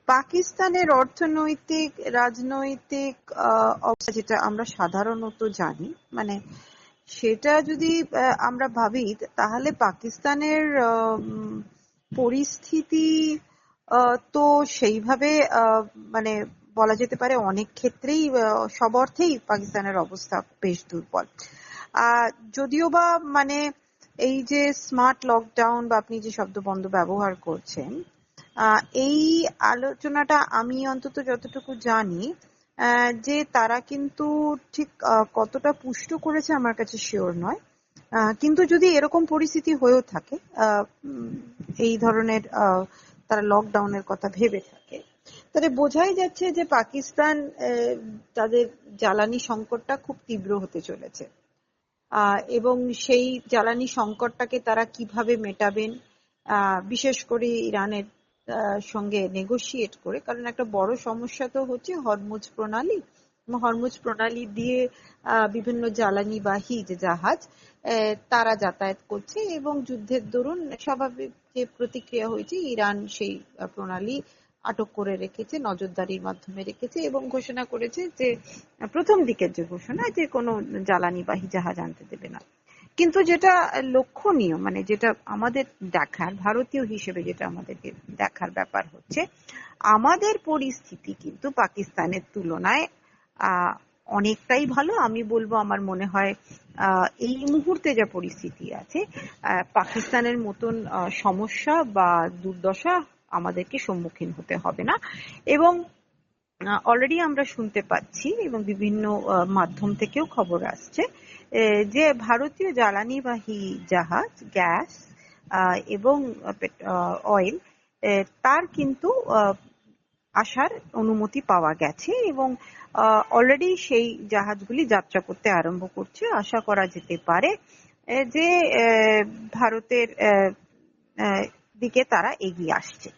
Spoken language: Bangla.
পাকিস্তানের অর্থনৈতিক রাজনৈতিক অবস্থা যেটা আমরা সাধারণত জানি, মানে সেটা যদি আমরা ভাবি, তাহলে পাকিস্তানের পরিস্থিতি তো সেইভাবে মানে বলা যেতে পারে অনেক ক্ষেত্রেই সব অর্থেই পাকিস্তানের অবস্থা বেশ দুর্বল। যদিও বা মানে এই যে স্মার্ট লকডাউন বা আপনি যে শব্দবন্ধ ব্যবহার করছেন, এই আলোচনাটা আমি অন্তত যতটুকু জানি যে তারা কিন্তু ঠিক কতটা পুষ্ট করেছে আমার কাছে শিওর নয়, কিন্তু যদি এরকম পরিস্থিতি হয়েও থাকে, এই ধরনের তারা লকডাউনের কথা ভেবে থাকে, তাহলে বোঝাই যাচ্ছে যে পাকিস্তান তাদের জ্বালানি সংকটটা খুব তীব্র হতে চলেছে, এবং সেই জ্বালানি সংকটটাকে তারা কিভাবে মেটাবেন, বিশেষ করে ইরানের সঙ্গে নেগোশিয়েট করে। কারণ একটা বড় সমস্যা তো হচ্ছে হরমুজ প্রণালী। হরমুজ প্রণালী দিয়ে বিভিন্ন জ্বালানিবাহী যে জাহাজ তারা যাতায়াত করছে, এবং যুদ্ধের দরুন স্বাভাবিক যে প্রতিক্রিয়া হয়েছে, ইরান সেই প্রণালী আটক করে রেখেছে, নজরদারির মাধ্যমে রেখেছে, এবং ঘোষণা করেছে যে প্রথম দিকের যে ঘোষণা যে কোনো জ্বালানিবাহী জাহাজ আনতে দেবে না। কিন্তু যেটা লক্ষণীয়, মানে যেটা আমাদের দেখার, ভারতীয় হিসেবে যেটা আমাদেরকে দেখার ব্যাপার হচ্ছে, আমাদের পরিস্থিতি কিন্তু পাকিস্তানের তুলনায় অনেকটাই ভালো। আমি বলবো, আমার মনে হয় এই মুহূর্তে যা পরিস্থিতি আছে, পাকিস্তানের মতন সমস্যা বা দুর্দশা আমাদেরকে সম্মুখীন হতে হবে না। এবং অলরেডি আমরা শুনতে পাচ্ছি এবং বিভিন্ন মাধ্যম থেকেও খবর আসছে যে ভারতীয় জ্বালানিবাহী জাহাজ, গ্যাস এবং অয়েল, তার কিন্তু আসার অনুমতি পাওয়া গেছে, এবং অলরেডি সেই জাহাজগুলি যাত্রা করতে আরম্ভ করছে। আশা করা যেতে পারে যে ভারতের দিকে তারা এগিয়ে আসছে।